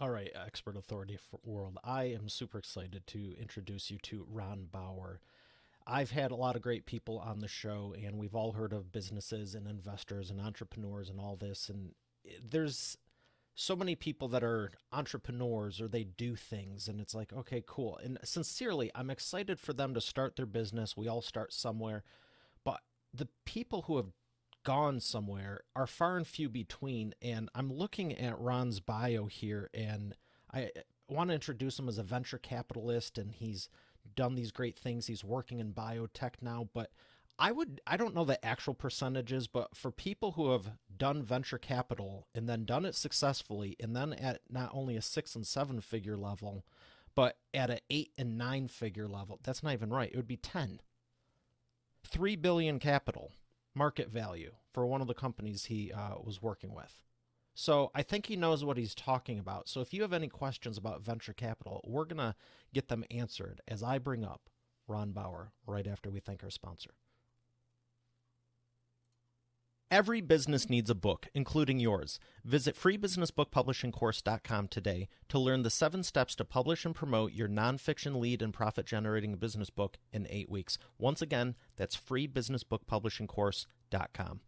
All right, expert authority for world. I am super excited to introduce you to Ron Bauer. I've had a lot of great people on the show, and we've all heard of businesses and investors and entrepreneurs and all this. And there's so many people that are entrepreneurs or they do things, and it's like, okay, cool. And sincerely, I'm excited for them to start their business. We all start somewhere. But the people who have gone somewhere are far and few between. And I'm looking at Ron's bio here, and I want to introduce him as a venture capitalist, and he's done these great things. He's working in biotech now, but I don't know the actual percentages, but for people who have done venture capital and then done it successfully, and then at not only a 6 and 7 figure level, but at an 8 and 9 figure level, that's not even right. It would be 10. 3 billion capital market value for one of the companies he was working with. So I think he knows what he's talking about. So if you have any questions about venture capital, we're going to get them answered as I bring up Ron Bauer right after we thank our sponsor. Every business needs a book, including yours. Visit freebusinessbookpublishingcourse.com today to learn the 7 steps to publish and promote your nonfiction lead and profit-generating business book in 8 weeks. Once again, that's freebusinessbookpublishingcourse.com.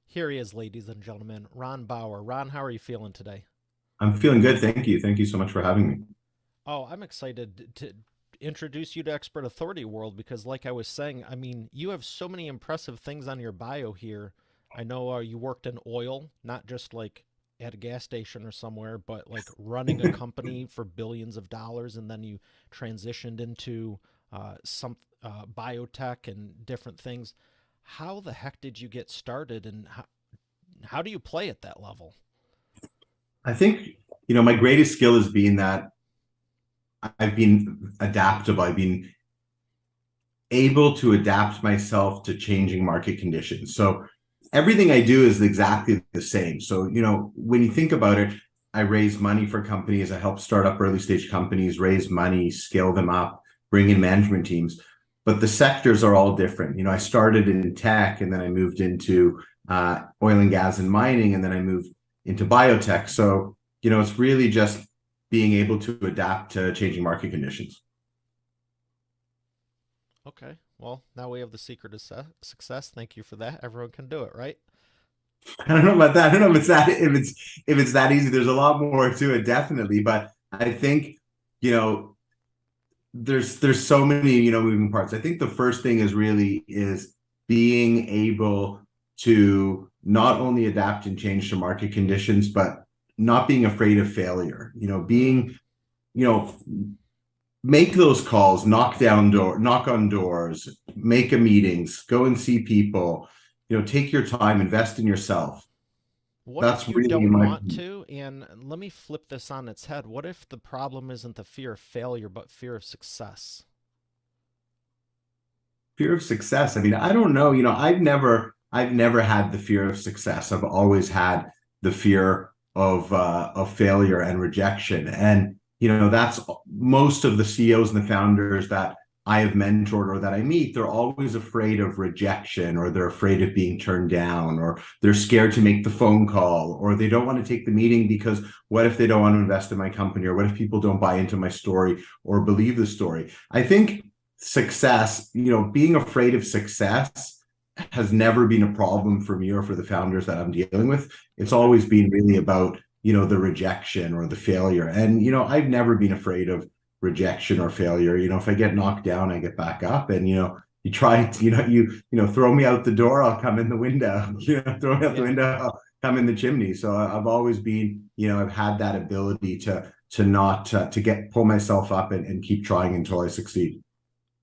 Here he is, ladies and gentlemen, Ron Bauer. Ron, how are you feeling today? I'm feeling good. Thank you. Thank you so much for having me. Oh, I'm excited to introduce you to Expert Authority World because, like I was saying, I mean, you have so many impressive things on your bio here. I know you worked in oil, not just like at a gas station or somewhere, but like running a company for billions of dollars, and then you transitioned into some biotech and different things. How the heck did you get started, and how do you play at that level? I think, my greatest skill has been that I've been adaptable. I've been able to adapt myself to changing market conditions. So everything I do is exactly the same. So, when you think about it, I raise money for companies. I help start up early stage companies, raise money, scale them up, bring in management teams. But the sectors are all different. I started in tech and then I moved into oil and gas and mining, and then I moved into biotech. So, it's really just being able to adapt to changing market conditions. Okay, well, now we have the secret of success. Thank you for that. Everyone can do it, right? I don't know about that. I don't know if it's that easy. There's a lot more to it, definitely. But I think, you know, there's so many, moving parts. I think the first thing is being able to not only adapt and change to market conditions, but not being afraid of failure. Mm. You know, make those calls, knock on doors, make a meetings, go and see people, take your time, invest in yourself. What if That's you really don't my want to? And let me flip this on its head. What if the problem isn't the fear of failure, but fear of success? fear of success. I mean, I don't know. I've never had the fear of success. I've always had the fear of failure and rejection. And that's most of the CEOs and the founders that I have mentored or that I meet. They're always afraid of rejection, or they're afraid of being turned down, or they're scared to make the phone call, or they don't want to take the meeting because what if they don't want to invest in my company, or what if people don't buy into my story or believe the story? I think success, being afraid of success has never been a problem for me or for the founders that I'm dealing with. It's Okay. always been really about, the rejection or the failure. And, I've never been afraid of rejection or failure. If I get knocked down, I get back up, and, you try to, throw me out the door, I'll come in the window. Throw me out the Yeah. window, I'll come in the chimney. So I've always been, I've had that ability to not to get pull myself up and keep trying until I succeed.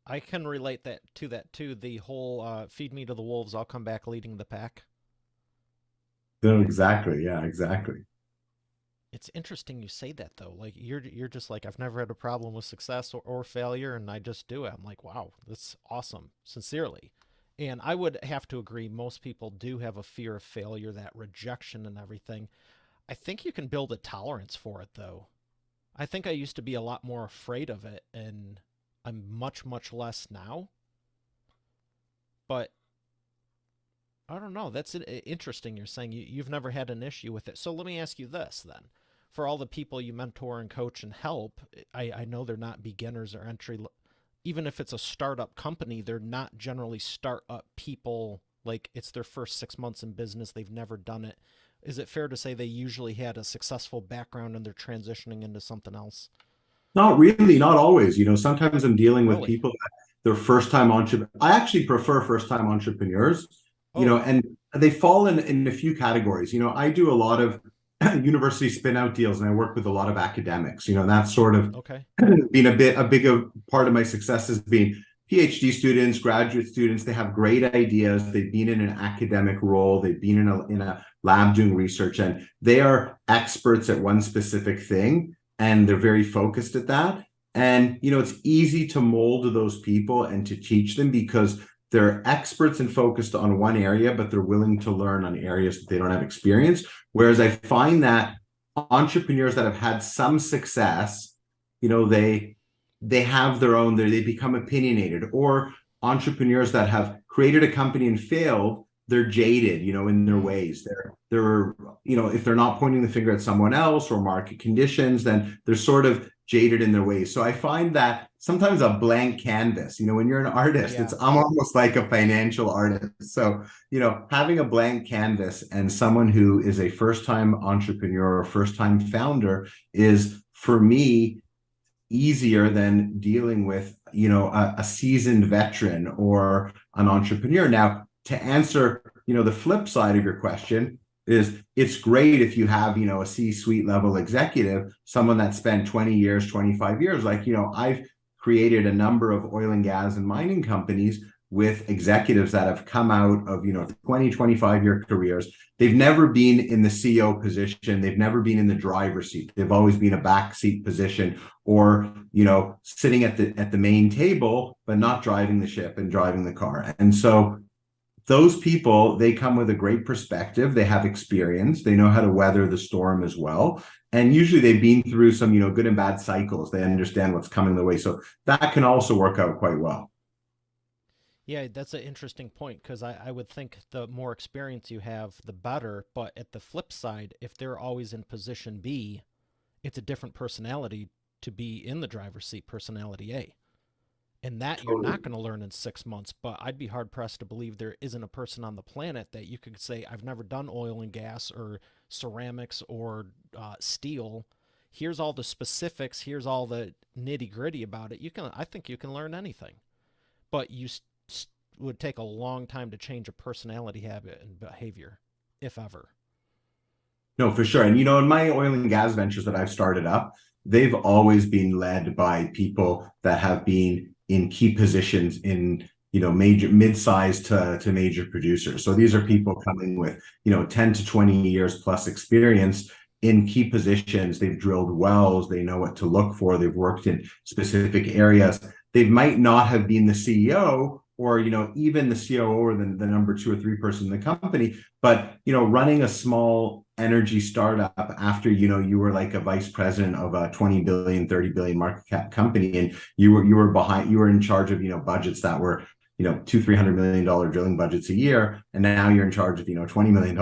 I can relate that too. The whole feed me to the wolves, I'll come back leading the pack. No, exactly. Yeah, exactly. It's interesting you say that though. Like you're just like I've never had a problem with success or failure, and I just do it. I'm like, wow, that's awesome, sincerely. And I would have to agree. Most people do have a fear of failure, that rejection and everything. I think you can build a tolerance for it though. I think I used to be a lot more afraid of it, and I'm much less now. But I don't know. That's interesting. You're saying you've never had an issue with it. So let me ask you this then. For all the people you mentor and coach and help, I know they're not beginners or even if it's a startup company, they're not generally startup people. Like it's their first 6 months in business. They've never done it. Is it fair to say they usually had a successful background and they're transitioning into something else? Not really, not always. Sometimes I'm dealing with Really? people that they're first time entrepreneurs. I actually prefer first time entrepreneurs, Oh, and they fall in a few categories. I do a lot of university spin out deals and I work with a lot of academics. That's sort of okay. been a big part of my success has been PhD students, graduate students. They have great ideas. They've been in an academic role. They've been in a lab doing research, and they are experts at one specific thing, and they're very focused at that. And it's easy to mold those people and to teach them because they're experts and focused on one area, but they're willing to learn on areas that they don't have experience. Whereas I find that entrepreneurs that have had some success, they have their own, they become opinionated, or entrepreneurs that have created a company and failed, they're jaded, in their Mm, ways. They're if they're not pointing the finger at someone else or market conditions, then they're sort of jaded in their ways. So I find that sometimes a blank canvas, when you're an artist, yeah. I'm almost like a financial artist. So, having a blank canvas and someone who is a first-time entrepreneur or first-time founder is, for me, easier than dealing with a seasoned veteran or an entrepreneur. Now, to answer the flip side of your question, is it's great if you have a C-suite level executive, someone that spent 20 years, 25 years. Like, I've created a number of oil and gas and mining companies with executives that have come out of 20, 25-year careers. They've never been in the CEO position. They've never been in the driver's seat. They've always been a backseat position, or sitting at the main table, but not driving the ship and driving the car. And so those people, they come with a great perspective. They have experience. They know how to weather the storm as well. And usually they've been through some good and bad cycles. They understand what's coming their way. So that can also work out quite well. Yeah, that's an interesting point because I would think the more experience you have, the better. But at the flip side, if they're always in position B, it's a different personality to be in the driver's seat, personality A. And that you're Totally. not going to learn in 6 months. But I'd be hard pressed to believe there isn't a person on the planet that you could say, I've never done oil and gas or ceramics or steel. Here's all the specifics. Here's all the nitty gritty about it. I think you can learn anything, but would take a long time to change a personality habit and behavior, if ever. No, for sure. And in my oil and gas ventures that I've started up, they've always been led by people that have been in key positions in major mid-sized to major producers. So these are Okay. people coming with 10 to 20 years plus experience in key positions. They've drilled wells, they know what to look for, they've worked in specific areas. They might not have been the CEO or even the COO or the number two or three person in the company, but running a small energy startup after you were like a vice president of a 20 billion, 30 billion market cap company, and you were in charge of budgets that were $200-300 million drilling budgets a year, and now you're in charge of $20 million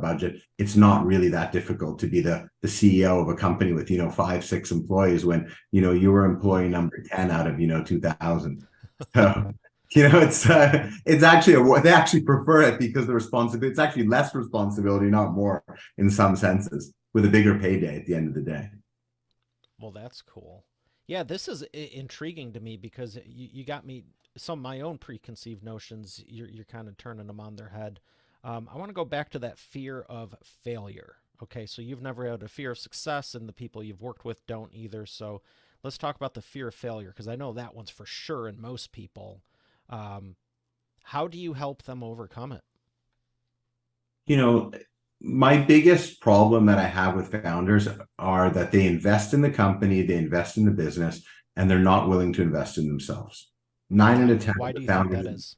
budget. It's not really that difficult to be the CEO of a company with 5-6 employees when you were employee number 10 out of 2,000. So it's actually they actually prefer it because the responsibility, it's actually less responsibility, not more, in some senses, with a bigger payday at the end of the day. Well, that's cool. Yeah, this is intriguing to me because you got me some of my own preconceived notions. You're kind of turning them on their head. I want to go back to that fear of failure. Okay, so you've never had a fear of success, and the people you've worked with don't either. So let's talk about the fear of failure because I know that one's for sure in most people. Um, how do you help them overcome it? You know, my biggest problem that I have with founders are that they invest in the company, they invest in the business, and they're not willing to invest in themselves. Nine out Okay, of 10 why of do the you think founders, that is?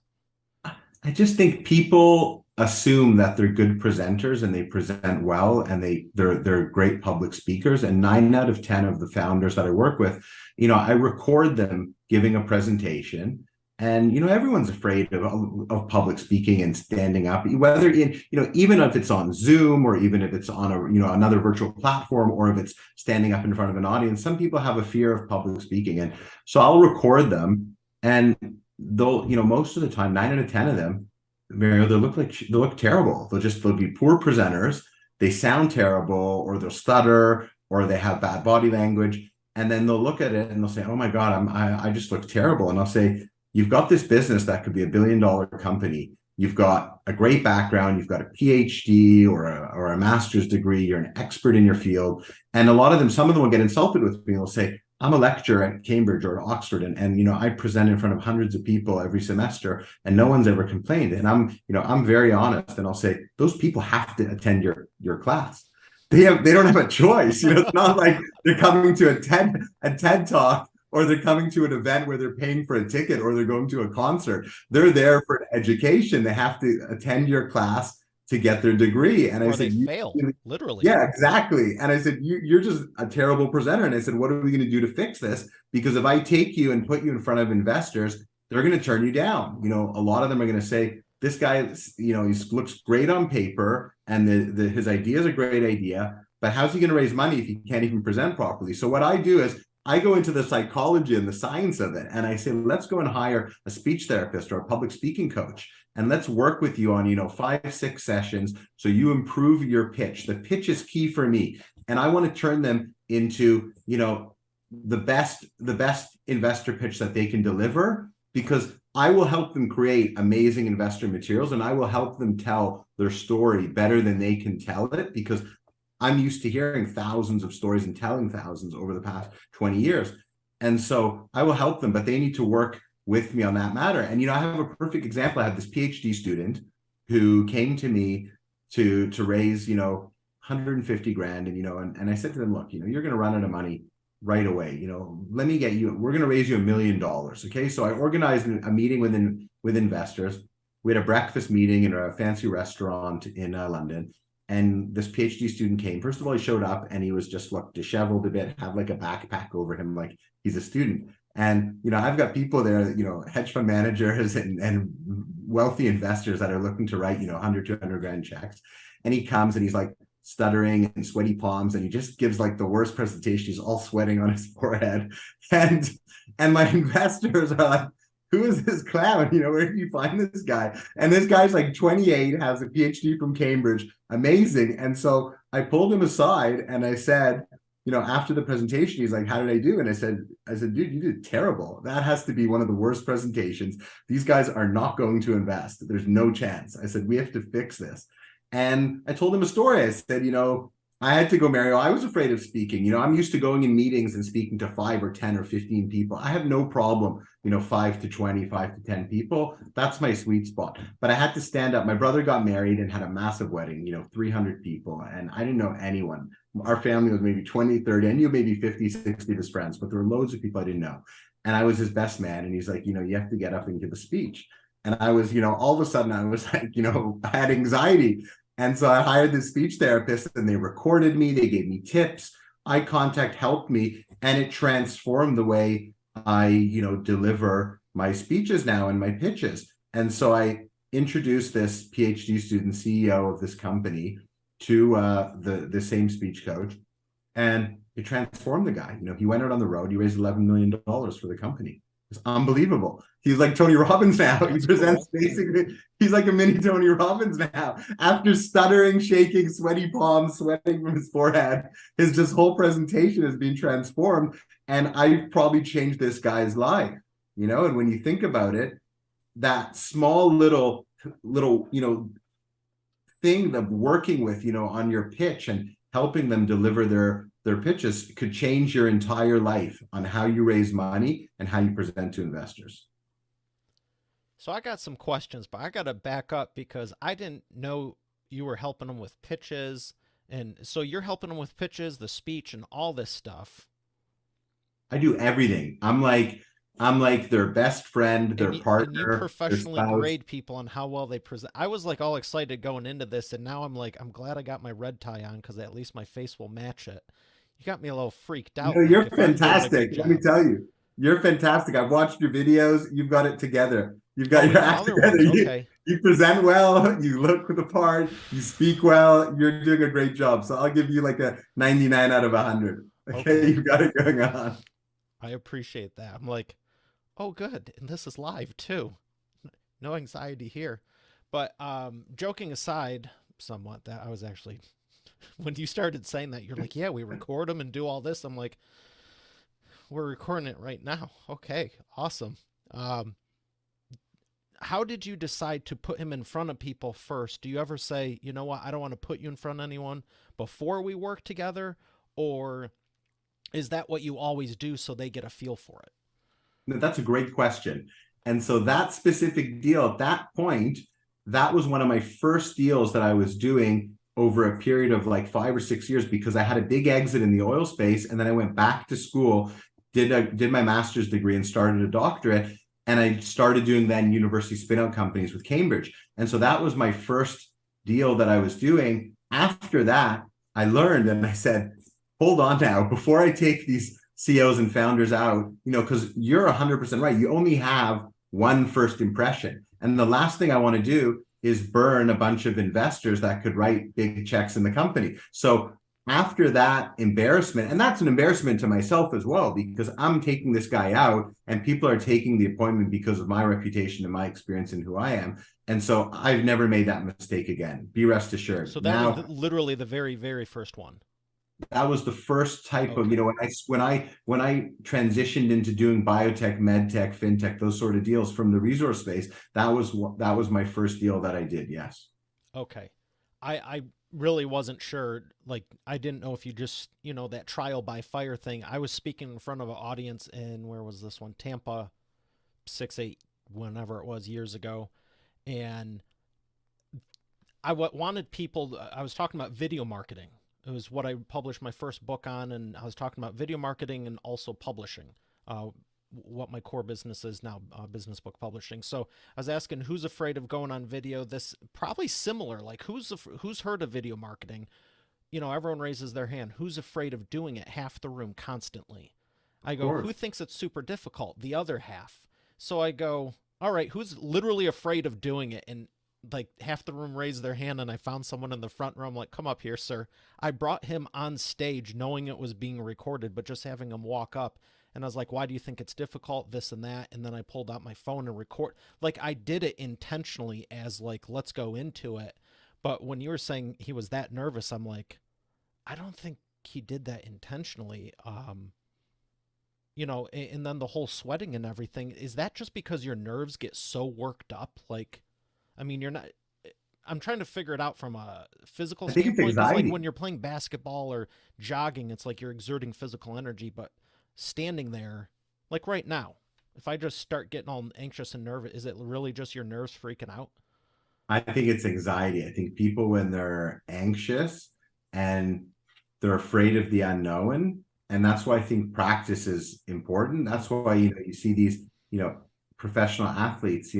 I just think people assume that they're good presenters and they present well and they're great public speakers. And 9 out of 10 of the founders that I work with, I record them giving a presentation And everyone's afraid of public speaking and standing up, whether in even if it's on Zoom or even if it's on a another virtual platform, or if it's standing up in front of an audience. Some people have a fear of public speaking, and so I'll record them, and they'll most of the time, 9 out of 10 of them, Mario, they'll look terrible. They'll be poor presenters. They sound terrible, or they'll stutter, or they have bad body language. And then they'll look at it and they'll say, "Oh my God, I just look terrible." And I'll say, "You've got this business that could be $1 billion company. You've got a great background. You've got a PhD or a master's degree. You're an expert in your field." And a lot of them, some of them will get insulted with me. They'll say, "I'm a lecturer at Cambridge or at Oxford, and I present in front of hundreds of people every semester, and no one's ever complained." And I'm very honest, and I'll say, "Those people have to attend your class. They don't have a choice. It's not like they're coming to a TED talk, or they're coming to an event where they're paying for a ticket, or they're going to a concert. They're there for education. They have to attend your class to get their degree." And I Or they said, fail, literally. "Yeah, exactly." And I said, you're just a terrible presenter." And I said, "What are we going to do to fix this? Because if I take you and put you in front of investors, they're going to turn you down. A lot of them are going to say, this guy, he looks great on paper, and his idea is a great idea, but how's he going to raise money if he can't even present properly?" So what I do is I go into the psychology and the science of it, and I say, let's go and hire a speech therapist or a public speaking coach, and let's work with you on 5, 6 sessions, so you improve your pitch. The pitch is key for me, and I want to turn them into the best investor pitch that they can deliver, because I will help them create amazing investor materials, and I will help them tell their story better than they can tell it, because I'm used to hearing thousands of stories and telling thousands over the past 20 years. And so I will help them, but they need to work with me on that matter. And I have a perfect example. I had this PhD student who came to me to raise 150 grand, and I said to them, "Look, you're going to run out of money right away. Let me get you. We're going to raise you $1 million." Okay, so I organized a meeting with investors. We had a breakfast meeting in a fancy restaurant in London. And this PhD student came. First of all, he showed up and he was just disheveled a bit, had like a backpack over him, like he's a student. And I've got people there, hedge fund managers and wealthy investors that are looking to write 100, 200 grand checks. And he comes and he's like stuttering and sweaty palms, and he just gives like the worst presentation. He's all sweating on his forehead, and my investors are like, "Who is this clown? Where did you find this guy?" And this guy's like 28, has a PhD from Cambridge, amazing. And so I pulled him aside and I said, after the presentation, he's like, "How did I do?" And I said, "Dude, you did terrible. That has to be one of the worst presentations. These guys are not going to invest. There's no chance." I said, "We have to fix this." And I told him a story. I said, I had to go, Mario. I was afraid of speaking. I'm used to going in meetings and speaking to 5 or 10 or 15 people. I have no problem, 5 to 20, 5 to 10 people. That's my sweet spot. But I had to stand up. My brother got married and had a massive wedding, 300 people. And I didn't know anyone. Our family was maybe 20, 30. I knew maybe 50, 60 of his friends, but there were loads of people I didn't know. And I was his best man. And he's like, you have to get up and give a speech. And I was, all of a sudden I was like, I had anxiety. And so I hired this speech therapist, and they recorded me. They gave me tips. Eye contact helped me, and it transformed the way I, deliver my speeches now and my pitches. And so I introduced this PhD student, CEO of this company, to the same speech coach, and it transformed the guy. He went out on the road. He raised $11 million for the company. It's unbelievable. He's like Tony Robbins now. He presents cool. Basically, he's like a mini Tony Robbins now. After stuttering, shaking, sweaty palms, sweating from his forehead, his just whole presentation has been transformed. And I probably changed this guy's life. And when you think about it, that small little thing of working with, on your pitch and helping them deliver their pitches could change your entire life on how you raise money and how you present to investors. So I got some questions, but I got to back up because I didn't know you were helping them with pitches. And so you're helping them with pitches, the speech, and all this stuff. I do everything. I'm like their best friend, their partner, and you professionally grade people on how well they present. I was like all excited going into this, and now I'm like, I'm glad I got my red tie on because at least my face will match it. You got me a little freaked out. You're fantastic. Let me tell you. You're fantastic. I've watched your videos. You've got it together. You've got Oh, your even act other together. ones. Okay. You present well. You look the part. You speak well. You're doing a great job. So I'll give you like a 99 out of 100. Okay, Okay. you've got it going on. I appreciate that. I'm like, oh, good. And this is live too. No anxiety here. But joking aside, somewhat, that I was actually, when you started saying that, you're like, yeah, we record them and do all this. I'm like, we're recording it right now. Okay, awesome. Um, how did you decide to put him in front of people first? Do you ever say, you know what, I don't want to put you in front of anyone before we work together? Or is that what you always do so they get a feel for it? That's a great question. And so that specific deal at that point, that was one of my first deals that I was doing over a period of like 5 or 6 years because I had a big exit in the oil space. And then I went back to school, did my master's degree and started a doctorate. And I started doing then university spin-out companies with Cambridge. And so that was my first deal that I was doing. After that, I learned and I said, hold on now, before I take these CEOs and founders out, because you're 100% right. You only have one first impression. And the last thing I want to do is burn a bunch of investors that could write big checks in the company. So after that embarrassment, and that's an embarrassment to myself as well, because I'm taking this guy out and people are taking the appointment because of my reputation and my experience and who I am. And so I've never made that mistake again. Be rest assured. So that was Now, literally the very, very first one. that was the first type of, Okay. when I transitioned into doing biotech, med tech, fintech, those sort of deals from the resource space. That was my first deal that I did. Yes. Okay. I really wasn't sure. Like, I didn't know if you just, that trial by fire thing. I was speaking in front of an audience in, where was this one? Tampa, 6-8, whenever it was, years ago. And wanted people, I was talking about video marketing. It was what I published my first book on. And I was talking about video marketing and also publishing. What my core business is now, business book publishing. So I was asking who's afraid of going on video. This probably similar, like who's heard of video marketing? Everyone raises their hand. Who's afraid of doing it? Half the room constantly. I Of go, course. who thinks it's super difficult? The other half. So I go, all right, who's literally afraid of doing it? And like half the room raised their hand, and I found someone in the front row. I'm like, come up here, sir. I brought him on stage knowing it was being recorded, but just having him walk up. And I was like, why do you think it's difficult? This and that. And then I pulled out my phone and record. Like, I did it intentionally as like, let's go into it. But when you were saying he was that nervous, I'm like, I don't think he did that intentionally. And then the whole sweating and everything, is that just because your nerves get so worked up? Like, I mean, you're not. I'm trying to figure it out from a physical I think it's standpoint because, like, anxiety. when you're playing basketball or jogging, it's like you're exerting physical energy. But standing there, like right now, if I just start getting all anxious and nervous, is it really just your nerves freaking out? I think it's anxiety. I think people, when they're anxious and they're afraid of the unknown, and that's why I think practice is important. That's Mm-hmm. why you see these professional athletes.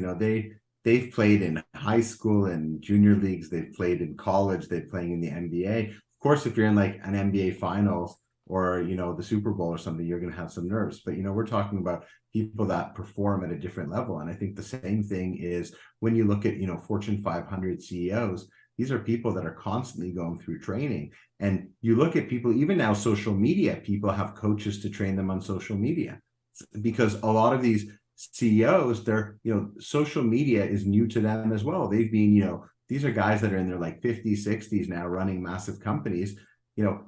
They've played in high school and junior leagues. They've played in college. They're playing in the NBA. Of course, if you're in like an NBA finals or the Super Bowl or something, you're going to have some nerves. But we're talking about people that perform at a different level, and I think the same thing is when you look at Fortune 500 CEOs. These are people that are constantly going through training, and you look at people even now, social media, people have coaches to train them on social media because a lot of these CEOs, they're social media is new to them as well. They've been these are guys that are in their like 50s 60s now running massive companies.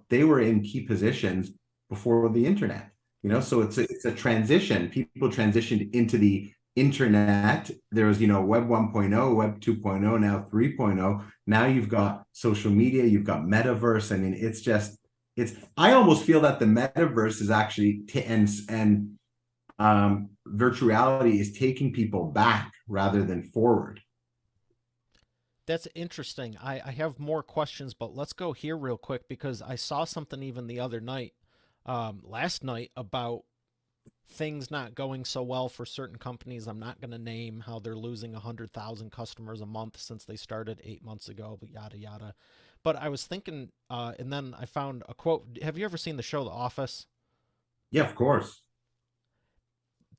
They were in key positions before the internet. Yep. So it's a transition. People transitioned into the internet. There was web 1.0, web 2.0, now 3.0. Now you've got social media, you've got metaverse. I mean, it's I almost feel that the metaverse is actually virtual reality is taking people back rather than forward. That's interesting. I have more questions, but let's go here real quick because I saw something even the other night, last night, about things not going so well for certain companies. I'm not going to name how they're losing 100,000 customers a month since they started 8 months ago, but yada, yada. But I was thinking, and then I found a quote. Have you ever seen the show The Office? Yeah, of course.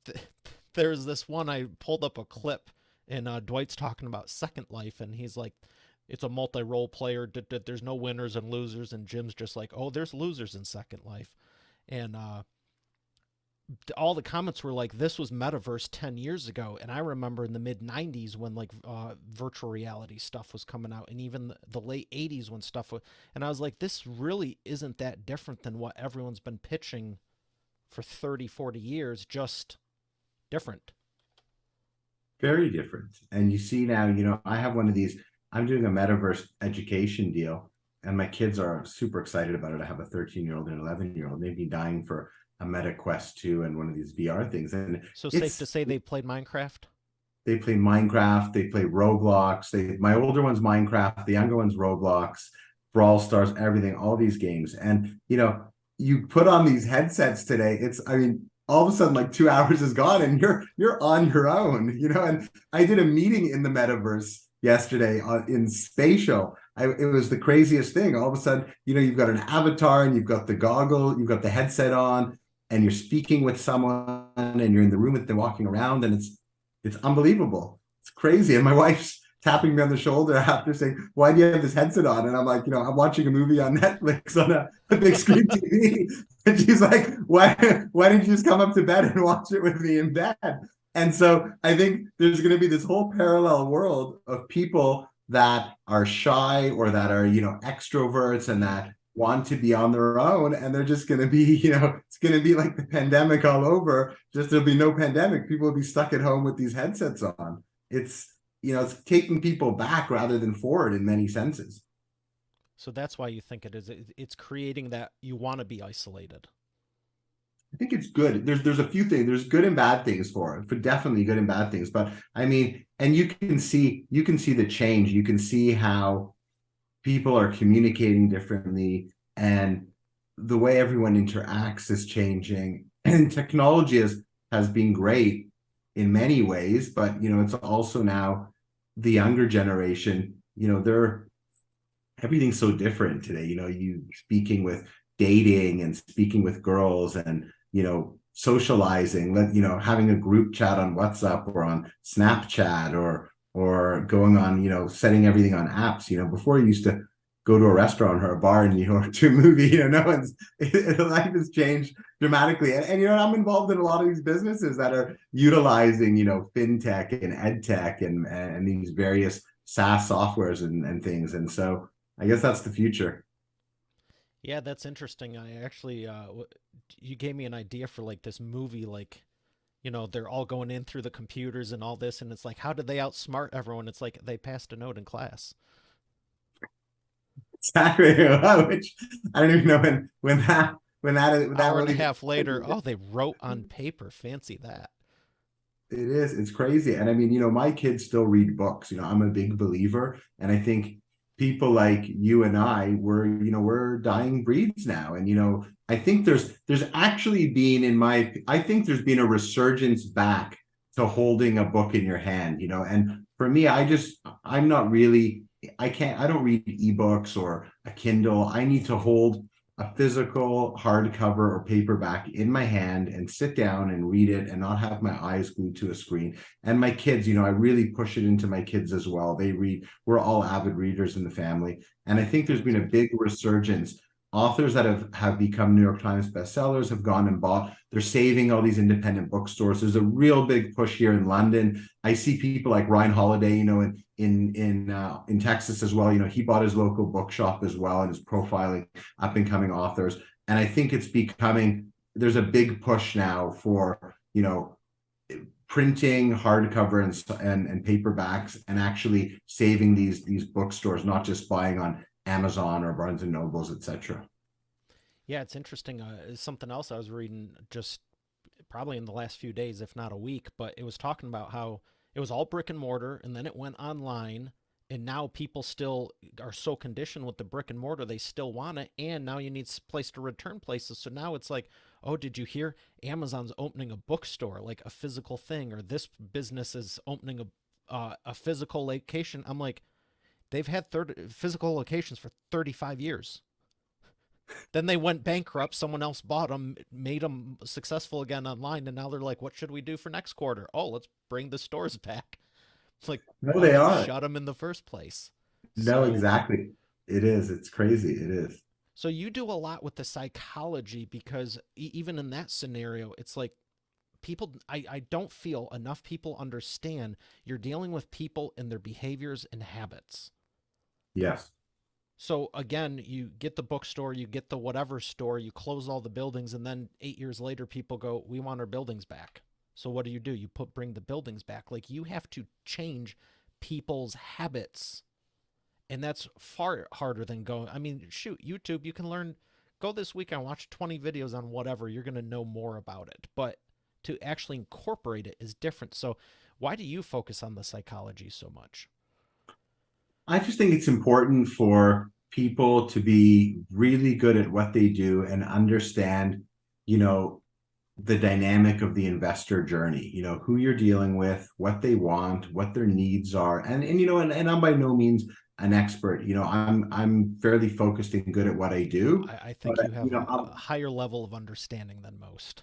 th- there's this one I pulled up a clip, and Dwight's talking about Second Life, and he's like, it's a multi-role player. There's no winners and losers, and Jim's just like, oh, there's losers in Second Life, and all the comments were like, this was metaverse 10 years ago. And I remember in the mid 90s when like virtual reality stuff was coming out, and even the late 80s when stuff was, and I was like, this really isn't that different than what everyone's been pitching for 30, 40 years, just different. Very different. And you see now, I have one of these, I'm doing a metaverse education deal, and my kids are super excited about it. I have a 13-year-old and 11-year-old. They've been dying for a Meta Quest 2 and one of these VR things. And So safe to it's say they played Minecraft? they play Minecraft, they play Roblox. My older one's Minecraft, the younger one's Roblox, Brawl Stars, everything, all these games. And you put on these headsets today, I mean, all of a sudden like 2 hours is gone and you're on your own, and I did a meeting in the metaverse yesterday in spatial. It was the craziest thing. All of a sudden, you've got an avatar and you've got the goggle, you've got the headset on, and you're speaking with someone and you're in the room with them walking around, and it's unbelievable. It's crazy. And my wife's tapping me on the shoulder after saying, why do you have this headset on? And I'm like, I'm watching a movie on Netflix on a big screen TV. And she's like, why didn't you just come up to bed and watch it with me in bed? And so I think there's going to be this whole parallel world of people that are shy or that are, extroverts and that want to be on their own, and they're just going to be, it's going to be like the pandemic all over. Just there'll be no pandemic. People will be stuck at home with these headsets on. It's taking people back rather than forward in many senses. So that's why you think it is. It's creating that you want to be isolated. I think it's good. There's a few things. There's good and bad things for it, for definitely good and bad things. But I mean, and you can see the change. You can see how people are communicating differently, and the way everyone interacts is changing. And technology has been great in many ways, but it's also now the younger generation. They're everything's so different today. You speaking with dating and speaking with girls and socializing, having a group chat on WhatsApp or on Snapchat or going on, setting everything on apps. Before you used to go to a restaurant or a bar and or to a movie, no one's life has changed dramatically. And I'm involved in a lot of these businesses that are utilizing, fintech and ed tech and these various SaaS softwares and things. And so I guess that's the future. Yeah, that's interesting. I actually, you gave me an idea for like this movie, like, they're all going in through the computers and all this, and it's like, how did they outsmart everyone? It's like they passed a note in class. Exactly. Which I don't even know when that Hour and a really half later, oh, they wrote on paper. Fancy that. it is. It's crazy. And I mean, my kids still read books. I'm a big believer. And I think people like you and we're dying breeds now. And, I think there's actually been I think there's been a resurgence back to holding a book in your hand, and for me, I'm not really, I don't read ebooks or a Kindle. I need to hold a physical hardcover or paperback in my hand and sit down and read it and not have my eyes glued to a screen. And my kids, I really push it into my kids as well. They read, we're all avid readers in the family. And I think there's been a big resurgence. Authors that have become New York Times bestsellers have gone and bought. They're saving all these independent bookstores. There's a real big push here in London. I see people like Ryan Holiday, in Texas as well. He bought his local bookshop as well and is profiling up and coming authors. And I think it's becoming, there's a big push now for printing hardcover and paperbacks and actually saving these bookstores, not just buying on Amazon or Barnes and Nobles, etc. Yeah, it's interesting. Something else I was reading just probably in the last few days, if not a week, but it was talking about how it was all brick and mortar and then it went online. And now people still are so conditioned with the brick and mortar, they still want it. And now you need a place to return places. So now it's like, oh, did you hear Amazon's opening a bookstore, like a physical thing, or this business is opening a physical location? I'm like, they've had physical locations for 35 years. Then they went bankrupt. Someone else bought them, made them successful again online, and now they're like, "What should we do for next quarter? Oh, let's bring the stores back." Like, No, why they did you are. shut them in the first place? No, So, exactly. It is. It's crazy. It is. so you do a lot with the psychology because even in that scenario, it's like people. I don't feel enough people understand you're dealing with people and their behaviors and habits. Yes. So again, you get the bookstore, you get the whatever store, you close all the buildings, and then 8 years later, people go, "We want our buildings back." So what do? You bring the buildings back. Like you have to change people's habits, and that's far harder than going. I mean, shoot, YouTube, you can learn. Go this weekend, watch 20 videos on whatever. You're gonna know more about it, but to actually incorporate it is different. So why do you focus on the psychology so much? I just think it's important for people to be really good at what they do and understand, you know, the dynamic of the investor journey, who you're dealing with, what they want, what their needs are. And I'm by no means an expert. I'm fairly focused and good at what I do. I But think you have I'm, a higher level of understanding than most.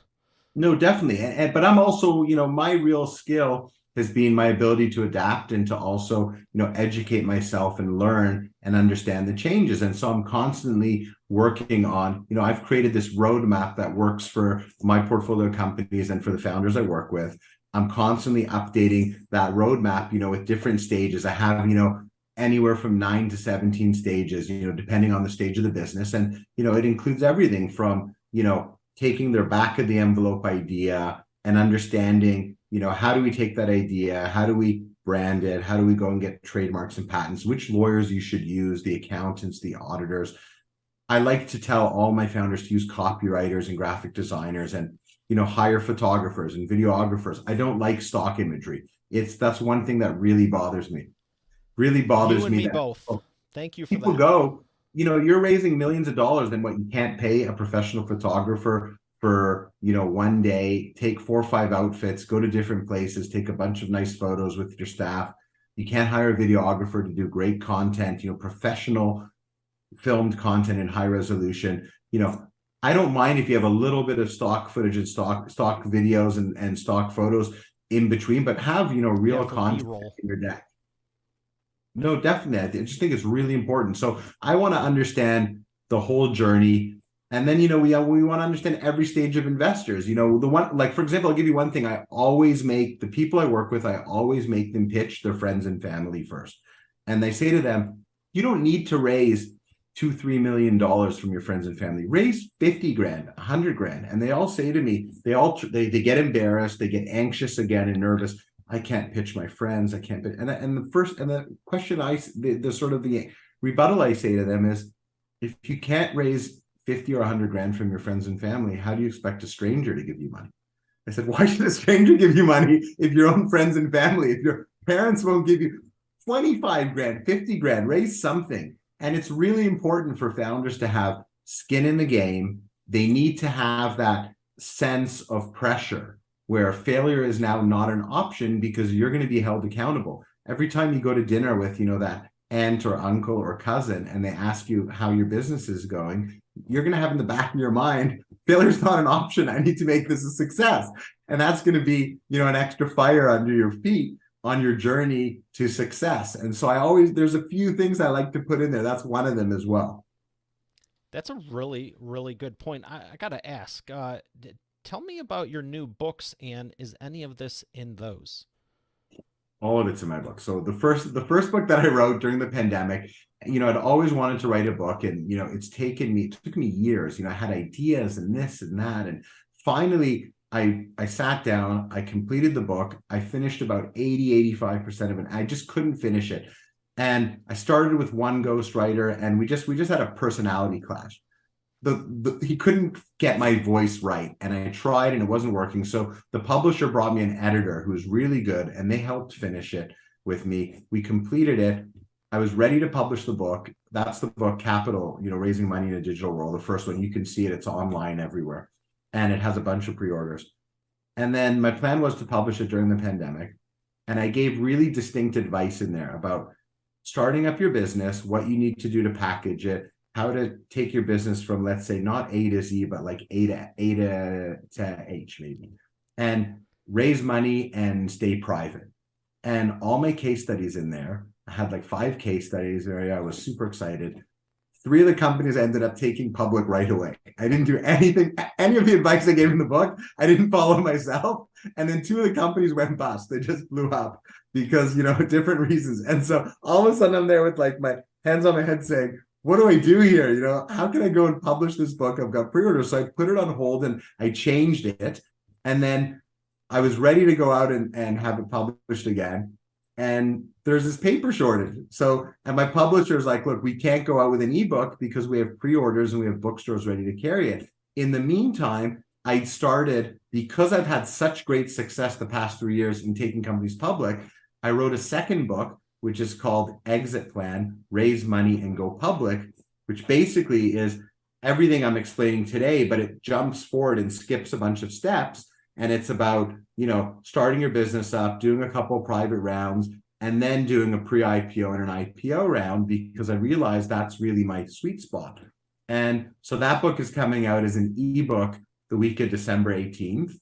no, definitely. But I'm also, my real skill has been my ability to adapt and to also, educate myself and learn and understand the changes. And so I'm constantly working on, I've created this roadmap that works for my portfolio companies and for the founders I work with. I'm constantly updating that roadmap, with different stages. I have, anywhere from 9 to 17 stages, depending on the stage of the business. And, it includes everything from, taking their back of the envelope idea and understanding, how do we take that idea? How do we brand it? How do we go and get trademarks and patents? Which lawyers you should use, the accountants, the auditors. I like to tell all my founders to use copywriters and graphic designers and, hire photographers and videographers. I don't like stock imagery. That's one thing that really You bothers and me me that both. Thank you for people that. go, you're raising millions of dollars and what you can't pay a professional photographer for, one day, take 4 or 5 outfits, go to different places, take a bunch of nice photos with your staff. You can't hire a videographer to do great content, professional filmed content in high resolution. I don't mind if you have a little bit of stock footage and stock videos and stock photos in between, but have, Yeah, real for B content roll. in your deck. No, definitely. I just think it's really important. So I want to understand the whole journey. And then, we want to understand every stage of investors. The one, like, for example, I'll give you one thing. I always make the people I work with, I always make them pitch their friends and family first. And they say to them, you don't need to raise $2, $3 million from your friends and family. Raise 50 grand, 100 grand. And they all say to me, they get embarrassed, they get anxious again and nervous. I can't pitch my friends. I can't pitch. And the question the sort of the rebuttal I say to them is, if you can't raise 50 or 100 grand from your friends and family, how do you expect a stranger to give you money? I said, why should a stranger give you money if your own friends and family, if your parents won't give you 25 grand, 50 grand, raise something. And it's really important for founders to have skin in the game. They need to have that sense of pressure where failure is now not an option because you're going to be held accountable. Every time you go to dinner with, that aunt or uncle or cousin and they ask you how your business is going, you're going to have in the back of your mind, failure's not an option. I need to make this a success. And that's going to be, an extra fire under your feet on your journey to success. And so there's a few things I like to put in there. That's one of them as well. That's a really, really good point. I got to ask, tell me about your new books, and is any of this in those? All of it's in my book. So the first book that I wrote during the pandemic, I'd always wanted to write a book, and it took me years. I had ideas and this and that, and finally I sat down, I completed the book, I finished about 80-85% of it. I just couldn't finish it. And I started with one ghostwriter, and we just had a personality clash. He couldn't get my voice right, and I tried and it wasn't working. So the publisher brought me an editor who was really good, and they helped finish it with me. We completed it. I was ready to publish the book. That's the book, Capital, Raising Money in a Digital World. The first one, you can see it. It's online everywhere, and it has a bunch of pre-orders. And then my plan was to publish it during the pandemic, and I gave really distinct advice in there about starting up your business, what you need to do to package it, how to take your business from, let's say, not A to Z, but like to H maybe, and raise money and stay private. And all my case studies in there, I had like 5 case studies where I was super excited. 3 of the companies ended up taking public right away. I didn't do anything, any of the advice I gave in the book, I didn't follow myself. And then 2 of the companies went bust. They just blew up because, different reasons. And so all of a sudden I'm there with like my hands on my head saying, what do I do here? How can I go and publish this book? I've got pre-orders. So I put it on hold and I changed it. And then I was ready to go out and have it published again. And there's this paper shortage. And my publisher is like, look, we can't go out with an ebook because we have pre-orders and we have bookstores ready to carry it. In the meantime, I started, because I've had such great success the past 3 years in taking companies public, I wrote a second book, which is called Exit Plan, Raise Money and Go Public, which basically is everything I'm explaining today, but it jumps forward and skips a bunch of steps. And it's about, starting your business up, doing a couple of private rounds, and then doing a pre-IPO and an IPO round, because I realized that's really my sweet spot. And so that book is coming out as an ebook the week of December 18th.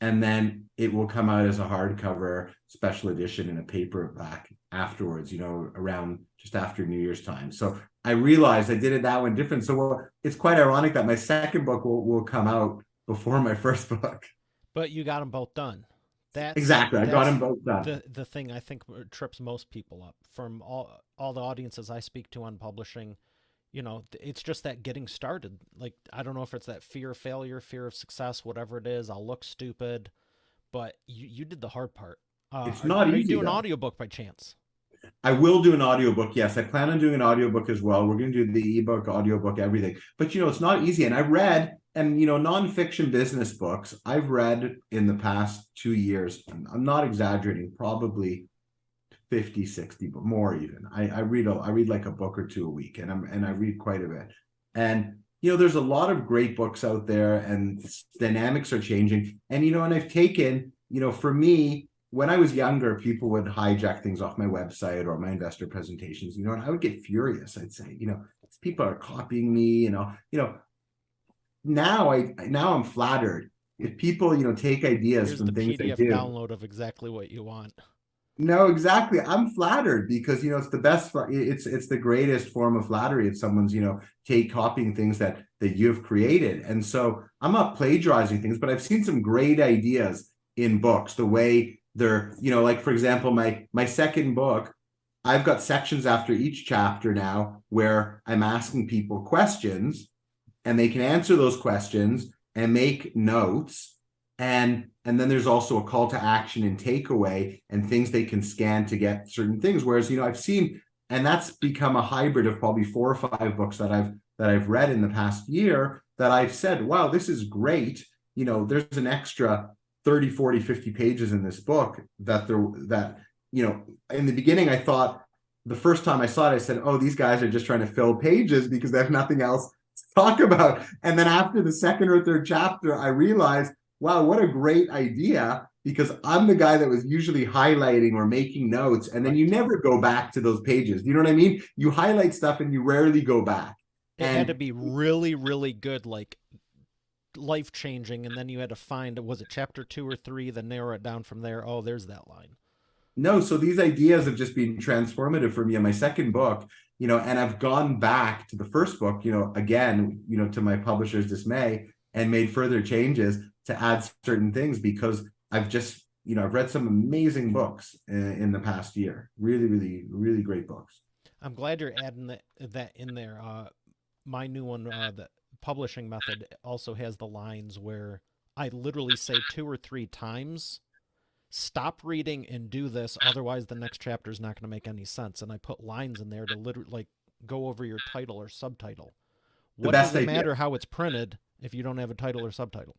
And then it will come out as a hardcover special edition in a paperback afterwards, around just after New Year's time. So I realized I did it that one different. So it's quite ironic that my second book will come out before my first book. But you got them both done. Exactly. I got them both done. The thing I think trips most people up from all the audiences I speak to on publishing. It's just that getting started. Like, I don't know if it's that fear of failure, fear of success, whatever it is. I'll look stupid, but you did the hard part. It's not easy. Are you doing an audiobook by chance? I will do an audiobook. Yes, I plan on doing an audiobook as well. We're going to do the ebook, audiobook, everything. But, it's not easy. And I read, and, nonfiction business books, I've read in the past 2 years, I'm not exaggerating, probably 50, 60, but more even. I read like a book or 2 a week, and I read quite a bit. And, there's a lot of great books out there, and dynamics are changing. And, and I've taken, for me, when I was younger, people would hijack things off my website or my investor presentations, and I would get furious. I'd say, people are copying me, now I'm flattered. If people, take ideas Here's from the things PDF I do. download of exactly what you want. No, exactly. I'm flattered because, it's the best, it's the greatest form of flattery if someone's, copying things that you've created. And so I'm not plagiarizing things, but I've seen some great ideas in books, the way they're, like, for example, my second book, I've got sections after each chapter now where I'm asking people questions, and they can answer those questions and make notes. And then there's also a call to action and takeaway and things they can scan to get certain things. Whereas, I've seen, and that's become a hybrid of probably 4 or 5 books that I've read in the past year, that I've said, wow, this is great. There's an extra 30, 40, 50 pages in this book that in the beginning, I thought, the first time I saw it, I said, oh, these guys are just trying to fill pages because they have nothing else to talk about. And then after the second or third chapter, I realized, wow, what a great idea, because I'm the guy that was usually highlighting or making notes, and then you never go back to those pages. You know what I mean? You highlight stuff and you rarely go back. It had to be really, really good, like life-changing, and then you had to find, was it chapter 2 or 3, then narrow it down from there. Oh, there's that line. No, so these ideas have just been transformative for me in my second book, and I've gone back to the first book, again, to my publisher's dismay, and made further changes to add certain things, because I've just, I've read some amazing books in the past year. Really, really, really great books. I'm glad you're adding that in there. My new one, the publishing method, also has the lines where I literally say 2 or 3 times, stop reading and do this, otherwise the next chapter is not going to make any sense. And I put lines in there to literally, like, go over your title or subtitle. What does it matter how it's printed if you don't have a title or subtitle?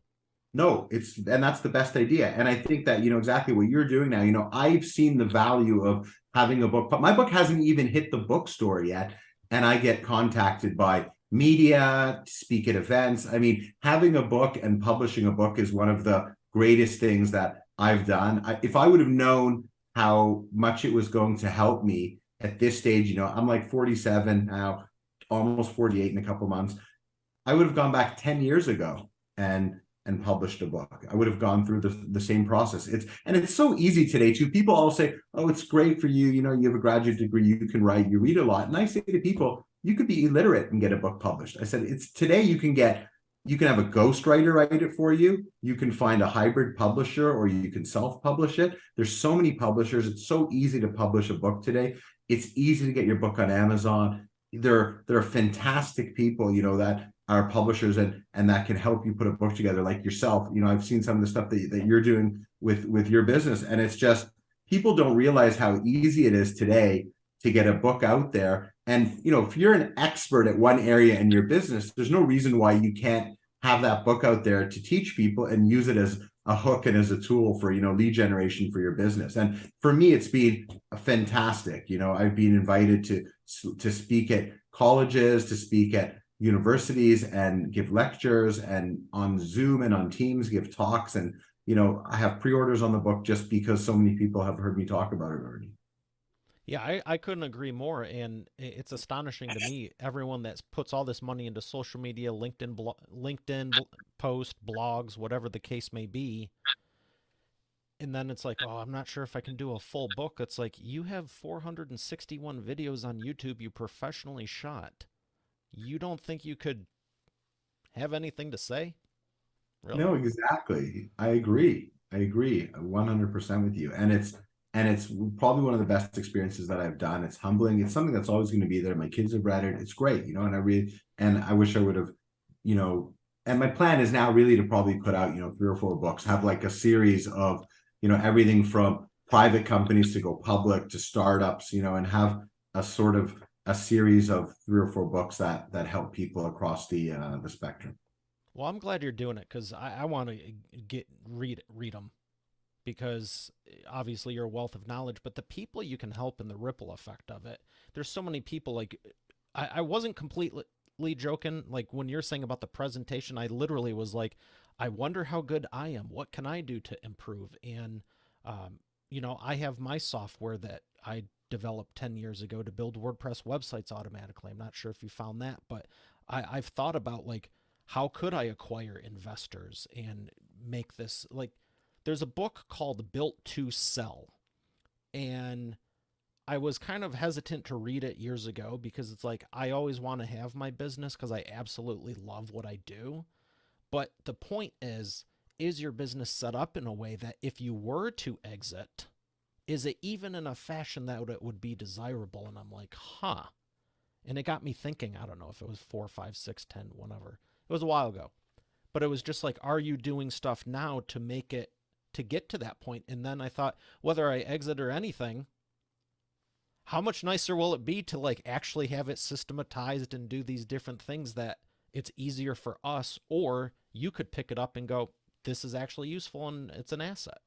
No, and that's the best idea. And I think that, exactly what you're doing now, I've seen the value of having a book, but my book hasn't even hit the bookstore yet. And I get contacted by media to speak at events. I mean, having a book and publishing a book is one of the greatest things that I've done. If I would have known how much it was going to help me at this stage, I'm like 47 now. almost 48 in a couple months. I would have gone back 10 years ago and published a book. I would have gone through the same process. It's so easy today too. People all say, "Oh, it's great for you. You know, you have a graduate degree, you can write, you read a lot." And I say to people, you could be illiterate and get a book published. I said, it's today you can have a ghostwriter write it for you. You can find a hybrid publisher, or you can self-publish it. There's so many publishers. It's so easy to publish a book today. It's easy to get your book on Amazon. There are fantastic people, that are publishers and that can help you put a book together, like yourself. I've seen some of the stuff that you're doing with your business, and it's just, people don't realize how easy it is today to get a book out there. And if you're an expert at one area in your business, there's no reason why you can't have that book out there to teach people and use it as a hook and as a tool for lead generation for your business. And for me, it's been fantastic. I've been invited to speak at colleges, to speak at universities, and give lectures, and on Zoom and on Teams give talks. And I have pre-orders on the book just because so many people have heard me talk about it already. Yeah, I couldn't agree more. And it's astonishing to me, everyone that puts all this money into social media, post, blogs, whatever the case may be. And then it's like, oh, I'm not sure if I can do a full book. It's like, you have 461 videos on YouTube you professionally shot. You don't think you could have anything to say? Really? No, exactly. I agree 100% with you. And it's probably one of the best experiences that I've done. It's humbling. It's something that's always going to be there. My kids have read it. It's great, and I read, and I wish I would have, and my plan is now really to probably put out, 3 or 4 books, have like a series of, everything from private companies to go public to startups, and have a sort of a series of 3 or 4 books that help people across the spectrum. Well, I'm glad you're doing it because I want to read them, because obviously you're a wealth of knowledge, but the people you can help and the ripple effect of it. There's so many people, like, I wasn't completely joking. Like, when you're saying about the presentation, I literally was like, I wonder how good I am. What can I do to improve? And, I have my software that I developed 10 years ago to build WordPress websites automatically. I'm not sure if you found that, but I've thought about, like, how could I acquire investors and make this, like, there's a book called Built to Sell. And I was kind of hesitant to read it years ago because it's like, I always want to have my business because I absolutely love what I do. But the point is your business set up in a way that if you were to exit, is it even in a fashion that it would be desirable? And I'm like, huh. And it got me thinking, I don't know if it was 4, 5, 6, 10, whatever. It was a while ago. But it was just like, are you doing stuff now to make it, to get to that point? And then I thought, whether I exit or anything, how much nicer will it be to, like, actually have it systematized and do these different things that it's easier for us, or you could pick it up and go, this is actually useful and it's an asset.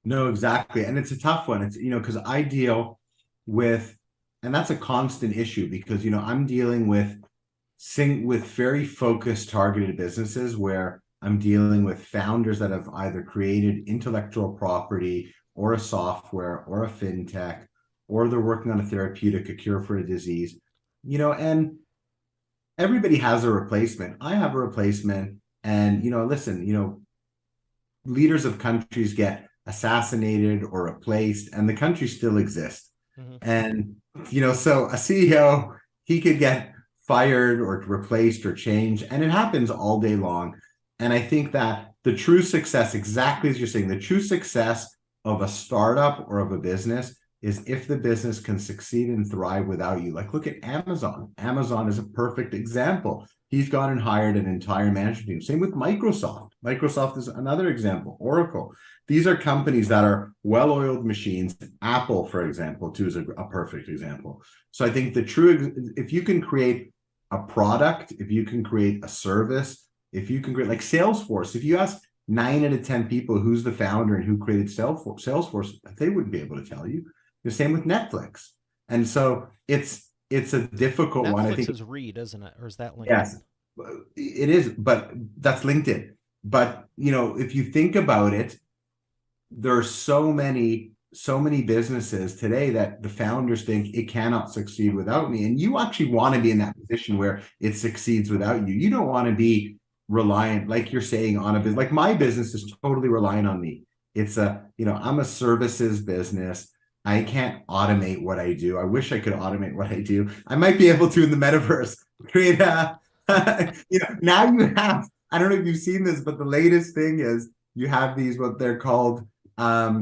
No, exactly. And it's a tough one. It's, because I deal with, and that's a constant issue because, I'm dealing with very focused, targeted businesses where I'm dealing with founders that have either created intellectual property or a software or a fintech, or they're working on a therapeutic, a cure for a disease, and everybody has a replacement. I have a replacement. And, listen, leaders of countries get assassinated or replaced, and the country still exists. Mm-hmm. And, so a CEO, he could get fired or replaced or changed, and it happens all day long. And I think that the true success, exactly as you're saying, the true success of a startup or of a business is if the business can succeed and thrive without you. Like, look at Amazon. Amazon is a perfect example. He's gone and hired an entire management team. Same with Microsoft. Microsoft is another example. Oracle. These are companies that are well-oiled machines. Apple, for example, too, is a perfect example. So I think if you can create a product, if you can create a service, if you can create, like Salesforce, if you ask 9 out of 10 people who's the founder and who created Salesforce, they wouldn't be able to tell you. The same with Netflix. And so it's a difficult one. I Netflix think is Read, isn't it? Or is that LinkedIn? yes, it is, but that's LinkedIn. But if you think about it, there are so many so many businesses today that the founders think it cannot succeed without me. And you actually want to be in that position where it succeeds without you. You don't want to be reliant, like you're saying, on a business. Like my business is totally reliant on me. It's I'm a services business. I can't automate what I do. I wish I could automate what I do. I might be able to in the metaverse. Create a, now you have, I don't know if you've seen this, but the latest thing is you have these, what they're called uh,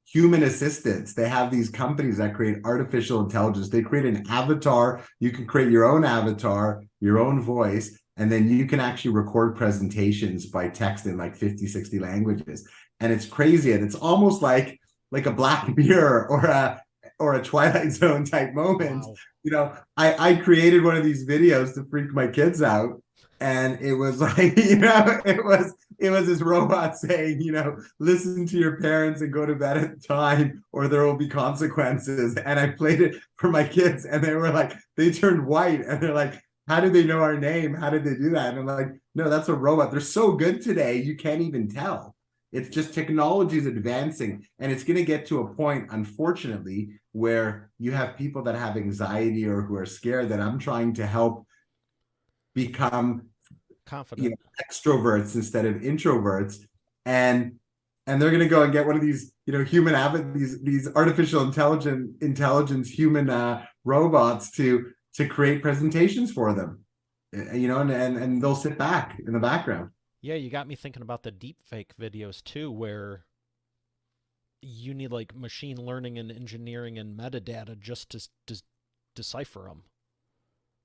human assistants. They have these companies that create artificial intelligence. They create an avatar. You can create your own avatar, your own voice, and then you can actually record presentations by text in like 50, 60 languages. And it's crazy. And it's almost like a Black Mirror or a Twilight Zone type moment. Wow. I created one of these videos to freak my kids out. And it was like, it was this robot saying, listen to your parents and go to bed at the time, or there will be consequences. And I played it for my kids, and they were like, they turned white, and they're like, how did they know our name? How did they do that? And I'm like, no, that's a robot. They're so good today, you can't even tell. It's just technology is advancing, and it's going to get to a point, unfortunately, where you have people that have anxiety or who are scared that I'm trying to help become Confident. extroverts instead of introverts, and they're going to go and get one of these human these artificial intelligence human robots to create presentations for them, and they'll sit back in the background. Yeah, you got me thinking about the deep fake videos too, where you need like machine learning and engineering and metadata just to decipher them.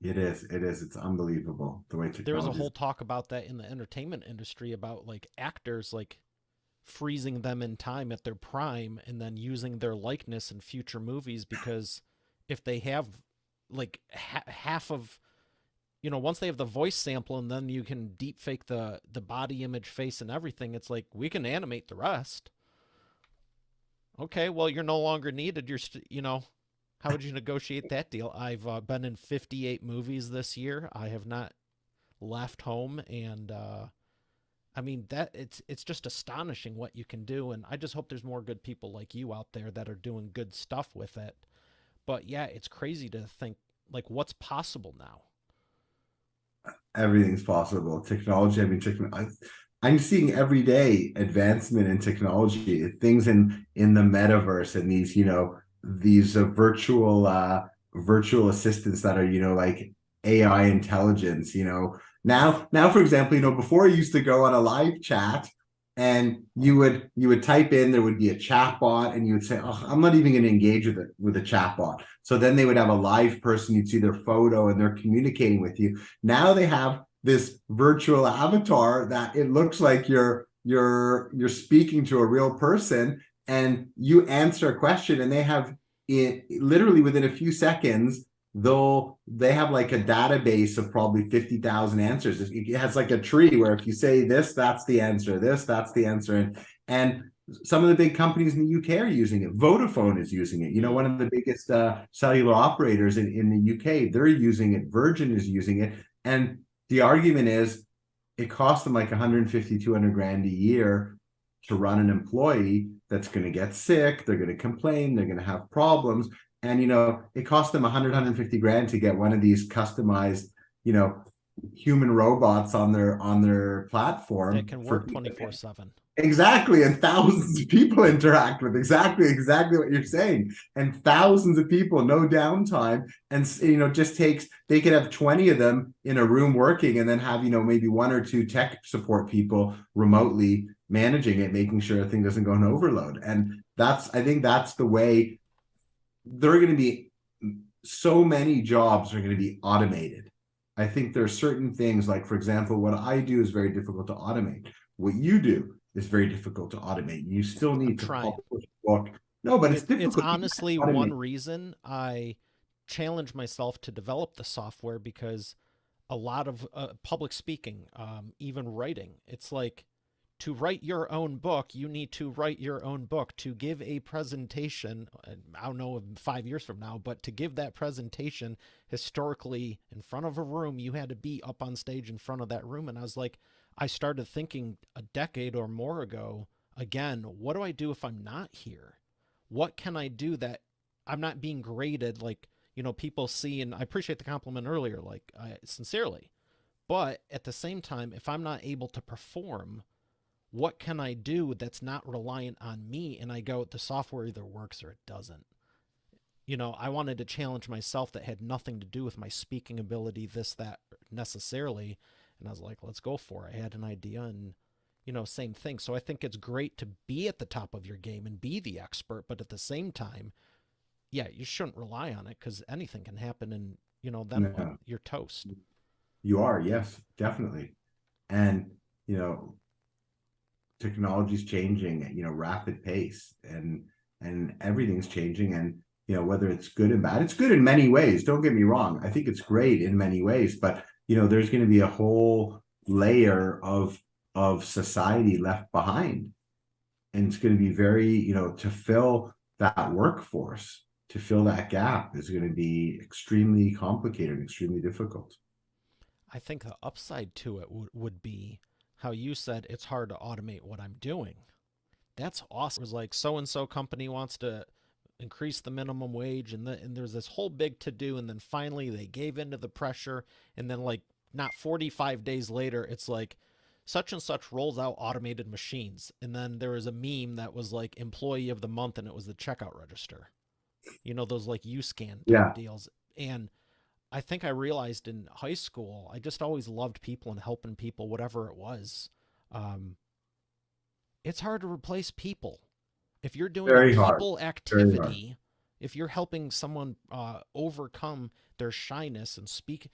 It's unbelievable the way There was a technology is. whole talk about that in the entertainment industry about like actors like freezing them in time at their prime and then using their likeness in future movies, because if they have like half of, once they have the voice sample and then you can deep fake the body image, face, and everything, it's like we can animate the rest. Okay, well, you're no longer needed. How would you negotiate that deal? I've been in 58 movies this year. I have not left home, and I mean that it's just astonishing what you can do. And I just hope there's more good people like you out there that are doing good stuff with it. But yeah, it's crazy to think like what's possible now. Everything's possible. Technology. I mean, I'm seeing every day advancement in technology, things in the metaverse, and these virtual assistants that are like AI intelligence. Now for example, before I used to go on a live chat, and you would type in, there would be a chat bot, and you would say, oh, I'm not even going to engage with a chat bot. So then they would have a live person, you'd see their photo, and they're communicating with you. Now they have this virtual avatar that it looks like you're speaking to a real person, and you answer a question, and they have it literally within a few seconds. They have like a database of probably 50,000 answers. It has like a tree where if you say this, that's the answer, this, that's the answer. And some of the big companies in the UK are using it. Vodafone is using it. Hmm. One of the biggest cellular operators in the UK, they're using it. Virgin is using it. And the argument is it costs them like 150, 200 grand a year to run an employee that's going to get sick. They're going to complain. They're going to have problems. And, it costs them 100, 150 grand to get one of these customized, human robots on their That platform can for work people. 24/7. Exactly. And thousands of people interact with exactly what you're saying. And thousands of people, no downtime. And, just they could have 20 of them in a room working, and then have, maybe one or two tech support people remotely managing it, making sure a thing doesn't go in overload. And I think that's the way there are going to be so many jobs are going to be automated. I think there are certain things, like, for example, what I do is very difficult to automate. What you do is very difficult to automate. You still I'm need to trying. publish a book. No, but it's It's difficult. You honestly can't one automate. reason I challenge myself to develop the software, because a lot of public speaking, even writing, it's like to write your own book, you need to write your own book. To give a presentation, I don't know, 5 years from now, but to give that presentation historically in front of a room, you had to be up on stage in front of that room. And I was like, I started thinking a decade or more ago again, what do I do if I'm not here? What can I do that I'm not being graded like, people see, and I appreciate the compliment earlier, like, sincerely. But at the same time, if I'm not able to perform, what can I do that's not reliant on me? And I go, the software either works or it doesn't. I wanted to challenge myself that had nothing to do with my speaking ability, this, that necessarily. And I was like, let's go for it. I had an idea and, same thing. So I think it's great to be at the top of your game and be the expert. But at the same time, yeah, you shouldn't rely on it because anything can happen. And, then what? No, You're toast. you are, yes, definitely. And, you know, technology's changing at, rapid pace, and everything's changing. And, whether it's good and bad, it's good in many ways. Don't get me wrong. I think it's great in many ways, but, there's going to be a whole layer of society left behind. And it's going to be very, to fill that workforce, to fill that gap is going to be extremely complicated, extremely difficult. I think the upside to it would be how you said it's hard to automate what I'm doing. That's awesome. It was like so and so company wants to increase the minimum wage, and there's this whole big to do, and then finally they gave into the pressure, and then like not 45 days later, it's like such and such rolls out automated machines, and then there was a meme that was like employee of the month, and it was the checkout register. Those like U-Scan type Yeah, deals, and I think I realized in high school, I just always loved people and helping people, whatever it was. Um, it's hard to replace people. If you're doing a very hard, people very hard. activity, if you're helping someone overcome their shyness and speak,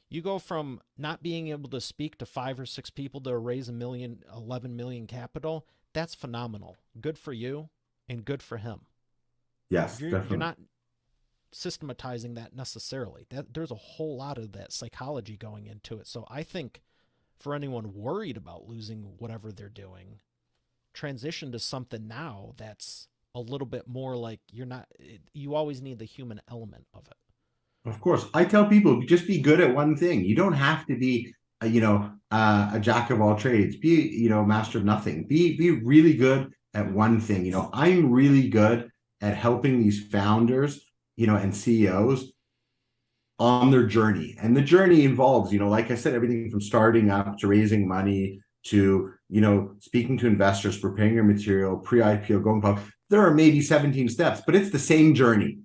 you go from not being able to speak to 5 or 6 people to raise 11 million capital. That's phenomenal. Good for you and good for him. Yes, You're definitely. not systematizing that necessarily. There's a whole lot of that psychology going into it. So I think for anyone worried about losing whatever they're doing, transition to something now that's a little bit more like you always need the human element of it. Of course, I tell people just be good at one thing. You don't have to be, a jack of all trades. Be, master of nothing. Be really good at one thing. I'm really good at helping these founders, and CEOs on their journey. And the journey involves, like I said, everything from starting up to raising money to, speaking to investors, preparing your material, pre-IPO, going public. There are maybe 17 steps, but it's the same journey.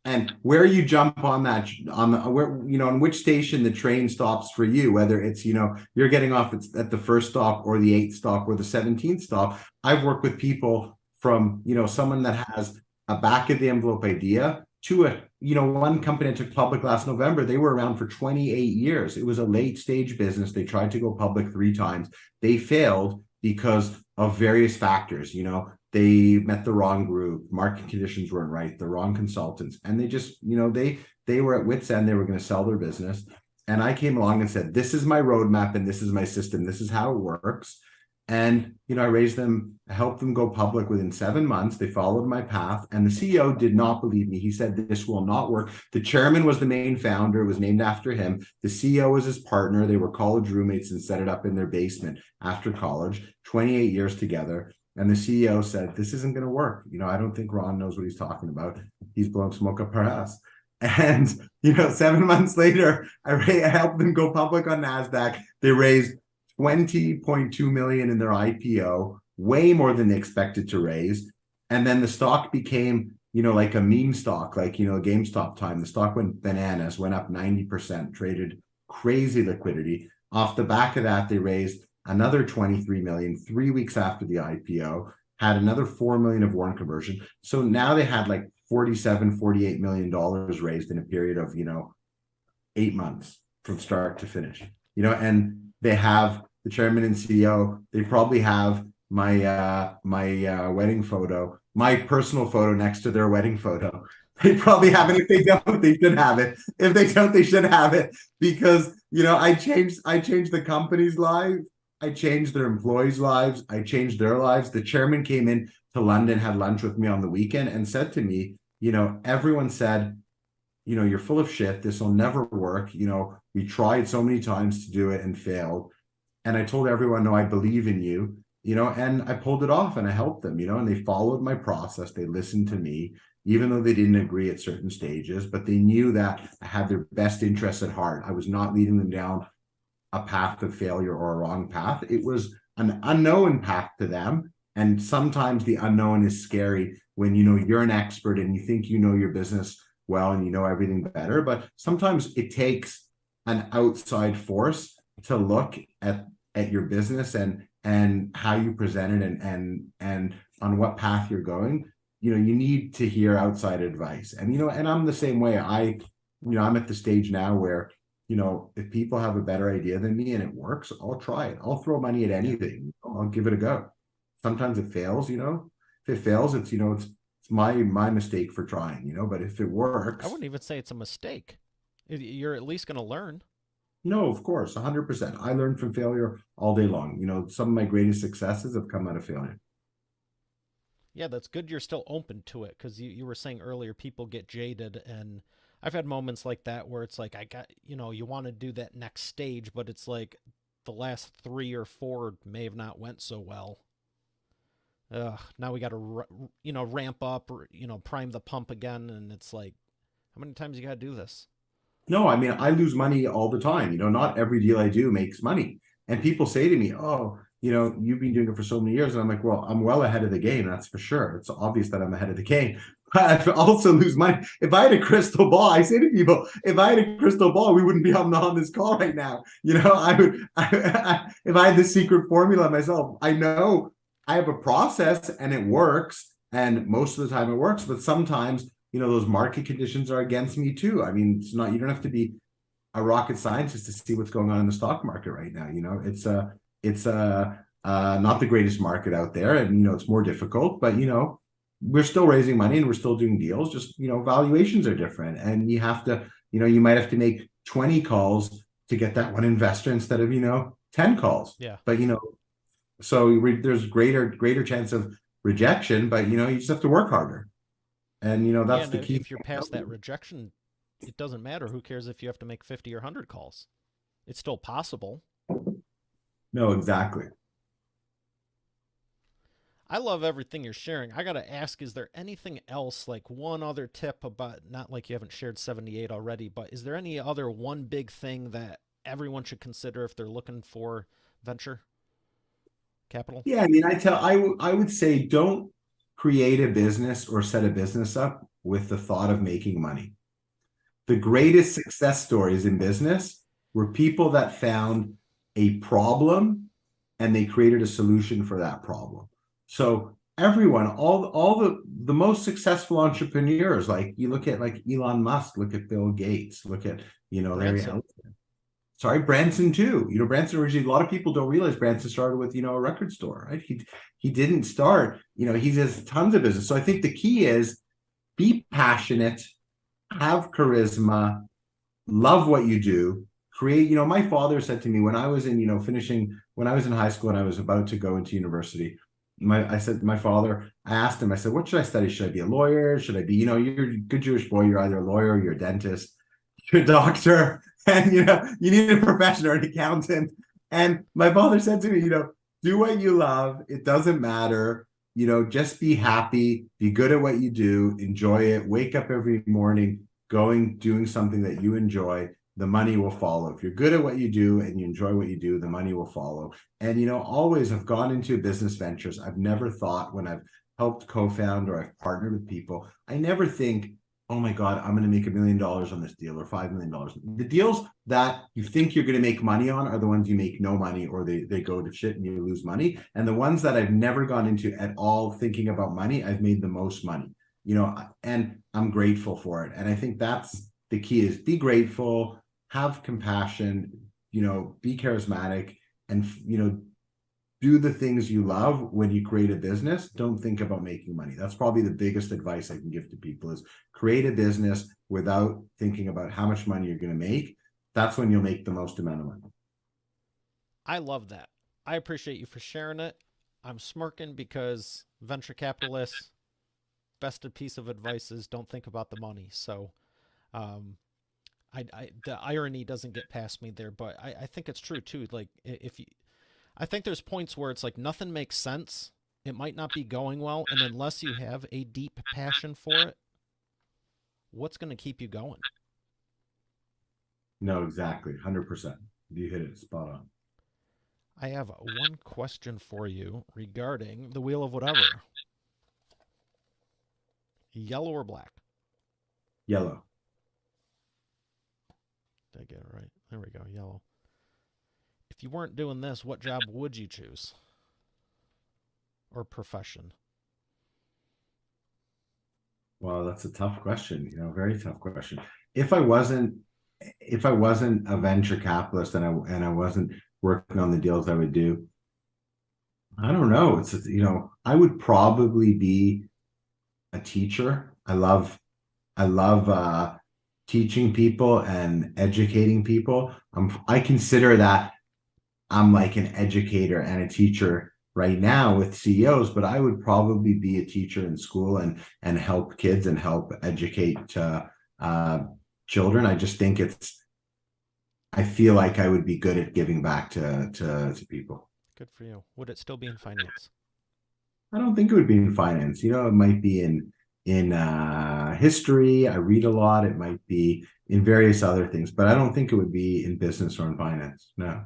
And where you jump on that, on the where, on which station the train stops for you, whether it's, you're getting off at the first stop or the eighth stop or the 17th stop. I've worked with people from, someone that has a back of the envelope idea to a, one company that took public last November. They were around for 28 years. It was a late stage business. They tried to go public 3 times. They failed because of various factors. They met the wrong group, market conditions weren't right, the wrong consultants, and they just, they were at wit's end. They were going to sell their business, and I came along and said, this is my roadmap and this is my system, this is how it works. And, I raised them, helped them go public within 7 months. They followed my path, and the CEO did not believe me. He said, this will not work. The chairman was the main founder. It was named after him. The CEO was his partner. They were college roommates and set it up in their basement after college, 28 years together. And the CEO said, this isn't going to work. I don't think Ron knows what he's talking about. He's blowing smoke up our ass. And, 7 months later, I helped them go public on NASDAQ. They raised 20.2 million in their IPO, way more than they expected to raise. And then the stock became, like a meme stock, like, GameStop time. The stock went bananas, went up 90%, traded crazy liquidity. Off the back of that, they raised another 23 million 3 weeks after the IPO, had another 4 million of warrant conversion. So now they had like 47-48 million dollars raised in a period of, 8 months from start to finish. And they have the chairman and CEO. They probably have my wedding photo, my personal photo next to their wedding photo. They probably have it. If they don't, they should have it. If they don't, they should have it, because I changed the company's life. I changed their employees' lives. I changed their lives. The chairman came in to London, had lunch with me on the weekend, and said to me, everyone said, you're full of shit. This will never work. We tried so many times to do it and failed. And I told everyone, no, I believe in you. and I pulled it off and I helped them, and they followed my process. They listened to me, even though they didn't agree at certain stages, but they knew that I had their best interests at heart. I was not leading them down a path of failure or a wrong path. It was an unknown path to them. And sometimes the unknown is scary when you're an expert and you think you know your business well and you know everything better. But sometimes it takes an outside force to look at your business and how you present it and on what path you're going. You need to hear outside advice. And I'm the same way. I'm at the stage now where if people have a better idea than me and it works, I'll try it. I'll throw money at Yeah. anything. I'll give it a go. Sometimes it fails. If it fails, it's my mistake for trying. But if it I works, wouldn't even say it's a mistake. You're at least going to learn. no, of course, 100%. I learn from failure all day long. Some of my greatest successes have come out of failure. Yeah, that's good you're still open to it because you were saying earlier people get jaded. And I've had moments like that where it's like, you want to do that next stage, but it's like the last three or four may have not went so well. Now we got to, ramp up or, prime the pump again. And it's like, how many times you got to do this? No, I mean, I lose money all the time. Not every deal I do makes money. And people say to me, oh, you've been doing it for so many years. And I'm like, well, I'm well ahead of the game. That's for sure. It's obvious that I'm ahead of the game. But I also lose money. If I had a crystal ball, I say to people, if I had a crystal ball, we wouldn't be on this call right now. If I had the secret formula myself, I know I have a process and it works. And most of the time it works. But sometimes those market conditions are against me too. I mean, you don't have to be a rocket scientist to see what's going on in the stock market right now. It's not the greatest market out there, and it's more difficult, but we're still raising money and we're still doing deals. Just valuations are different, and you might have to make 20 calls to get that one investor instead of 10 calls. Yeah. But there's greater chance of rejection, but you just have to work harder. And Yeah. that's And the key. if you're past that rejection, it doesn't matter. Who cares if you have to make 50 or 100 calls? It's still possible. No, exactly. I love everything you're sharing. I got to ask, is there anything else, like one other tip about, not like you haven't shared 78 already, but is there any other one big thing that everyone should consider if they're looking for venture capital? Yeah, I mean, I would say don't create a business or set a business up with the thought of making money. The greatest success stories in business were people that found a problem and they created a solution for that problem. So everyone, all the most successful entrepreneurs, like you look at like Elon Musk, look at Bill Gates, look at Larry Branson. Ellison. Sorry, Branson too. Branson originally, a lot of people don't realize Branson started with a record store, right? He didn't start, he has tons of business. So I think the key is be passionate, have charisma, love what you do, create. My father said to me when I was in, finishing, when I was in high school and I was about to go into university, I asked him, I said, what should I study? Should I be a lawyer? Should I be, you're a good Jewish boy, you're either a lawyer or you're a dentist, you're a doctor, and you need a profession or an accountant. And my father said to me, do what you love. It doesn't matter. Just be happy, be good at what you do, enjoy it, wake up every morning, doing something that you enjoy. The money will follow. If you're good at what you do and you enjoy what you do, the money will follow. And always have gone into business ventures. I've never thought when I've helped co-found or I've partnered with people, I never think, oh my God, I'm going to make $1 million on this deal or $5 million. The deals that you think you're going to make money on are the ones you make no money or they go to shit and you lose money. And the ones that I've never gone into at all thinking about money, I've made the most money, and I'm grateful for it. And I think that's the key is be grateful, have compassion, be charismatic, and, do the things you love when you create a business. Don't think about making money. That's probably the biggest advice I can give to people is create a business without thinking about how much money you're going to make. That's when you'll make the most amount of money. I love that. I appreciate you for sharing it. I'm smirking because venture capitalists, best piece of advice is don't think about the money. So, um, the irony doesn't get past me there, but I think it's true too. Like if you, I think there's points where it's like nothing makes sense. It might not be going well, and unless you have a deep passion for it, what's going to keep you going? No, exactly. 100%. You hit it spot on. I have one question for you regarding the Wheel of Whatever. Yellow or black? Yellow. Did I get it right? There we go, yellow. If you weren't doing this, what job would you choose? Or profession? Well, that's a tough question, very tough question. If I wasn't if I wasn't a venture capitalist and I wasn't working on the deals I would do, I don't know. I would probably be a teacher. I love teaching people and educating people. I consider that I'm like an educator and a teacher right now with CEOs, but I would probably be a teacher in school and help kids and help educate uh, children. I just think I feel like I would be good at giving back to people. Good for you. Would it still be in finance? I don't think it would be in finance. It might be in history. I read a lot. It might be in various other things, but I don't think it would be in business or in finance. No.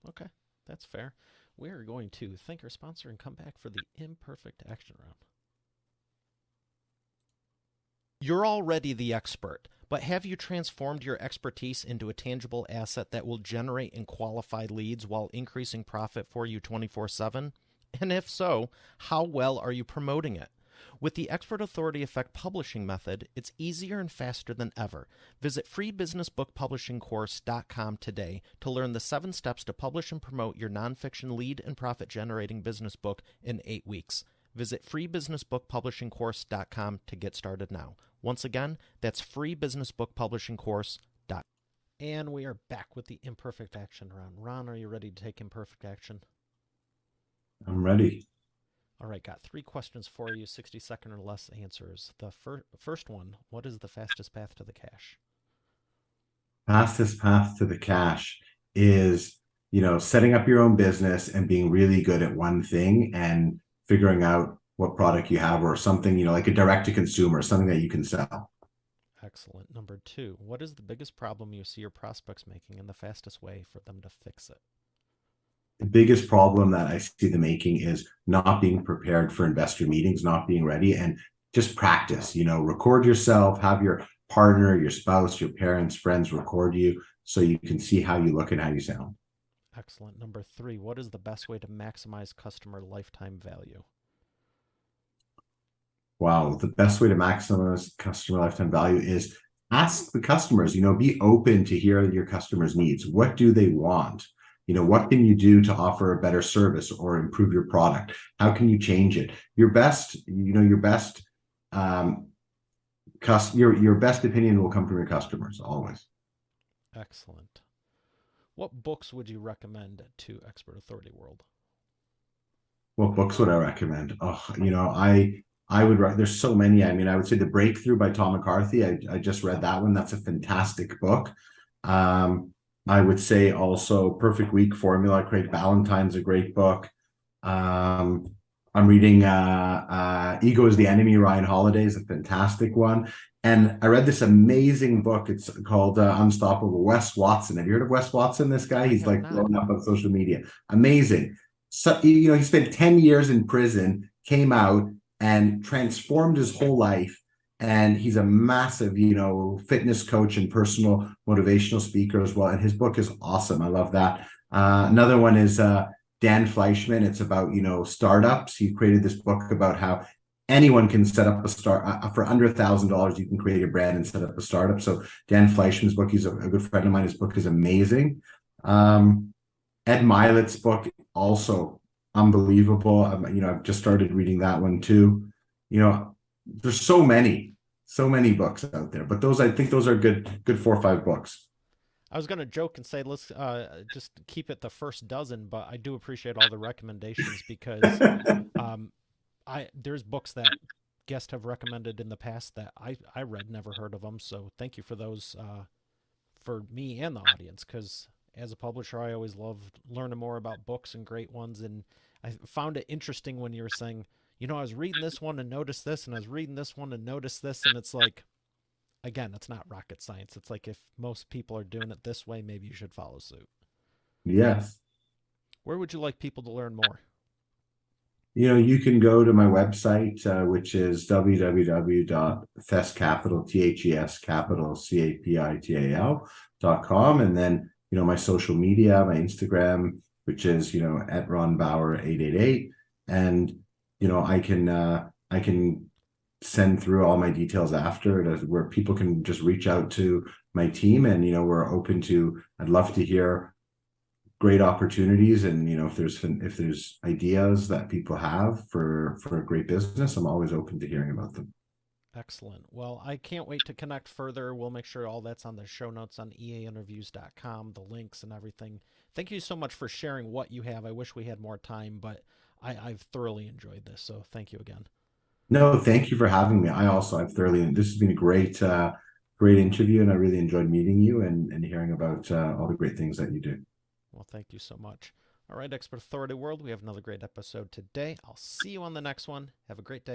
Okay, that's fair. We are going to thank our sponsor and come back for the imperfect action round. You're already the expert, but have you transformed your expertise into a tangible asset that will generate and qualify leads while increasing profit for you 24/7? And if so, how well are you promoting it? With the Expert Authority Effect publishing method, it's easier and faster than ever. Visit freebusinessbookpublishingcourse.com today to learn the 7 steps to publish and promote your nonfiction lead and profit generating business book in 8 weeks. Visit freebusinessbookpublishingcourse.com to get started now. Once again, that's freebusinessbookpublishingcourse.com. And we are back with the imperfect action round. Ron, are you ready to take imperfect action? I'm ready. All right, got 3 questions for you, 60-second or less answers. The first one, what is the fastest path to the cash? Fastest path to the cash is, setting up your own business and being really good at one thing and figuring out what product you have or something, like a direct to consumer, something that you can sell. Excellent. Number 2, what is the biggest problem you see your prospects making and the fastest way for them to fix it? The biggest problem that I see them making is not being prepared for investor meetings, not being ready, and just practice. Record yourself, have your partner, your spouse, your parents, friends record you so you can see how you look and how you sound. Excellent. Number 3, what is the best way to maximize customer lifetime value? Wow, the best way to maximize customer lifetime value is ask the customers, be open to hear your customers' needs. What do they want? What can you do to offer a better service or improve your product? How can you change it? Um, your best opinion will come from your customers always. Excellent. What books would you recommend to Expert Authority World? What books would I recommend? Oh, I would. There's so many. I mean, I would say The Breakthrough by Tom McCarthy. I just read that one. That's a fantastic book. I would say also Perfect Week Formula. Craig Ballantyne's a great book. I'm reading Ego is the Enemy. Ryan Holiday is a fantastic one. And I read this amazing book. It's called Unstoppable. Wes Watson. Have you heard of Wes Watson? This guy, I he's have like not. blown up on social media. Amazing. So, he spent 10 years in prison, came out and transformed his whole life. And he's a massive, fitness coach and personal motivational speaker as well. And his book is awesome. I love that. Another one is Dan Fleischman. It's about, startups. He created this book about how anyone can set up a start for under $1,000. You can create a brand and set up a startup. So Dan Fleischman's book, he's a good friend of mine. His book is amazing. Ed Milet's book also unbelievable. I've just started reading that one too. There's so many books out there, but I think those are good 4 or 5 books. I was going to joke and say let's just keep it the first dozen, but I do appreciate all the recommendations because there's books that guests have recommended in the past that I read, never heard of them. So thank you for those for me and the audience because As a publisher, I always love learning more about books and great ones. And I found it interesting when you were saying, I was reading this one and noticed this, and I was reading this one and noticed this. And it's like, again, it's not rocket science. It's like if most people are doing it this way, maybe you should follow suit. Yes. Where would you like people to learn more? You can go to my website, which is www.thescapital, THES capital, CAPITAL.com. And then, my social media, my Instagram, which is, at Ron Bauer 888. And, I can send through all my details after it, where people can just reach out to my team. And, we're open to, I'd love to hear great opportunities. And if there's ideas that people have for a great business, I'm always open to hearing about them. Excellent. Well, I can't wait to connect further. We'll make sure all that's on the show notes on eainterviews.com, the links and everything. Thank you so much for sharing what you have. I wish we had more time, but I've thoroughly enjoyed this. So thank you again. No, thank you for having me. I've thoroughly, this has been a great interview, and I really enjoyed meeting you and hearing about all the great things that you do. Well, thank you so much. All right, Expert Authority World, we have another great episode today. I'll see you on the next one. Have a great day.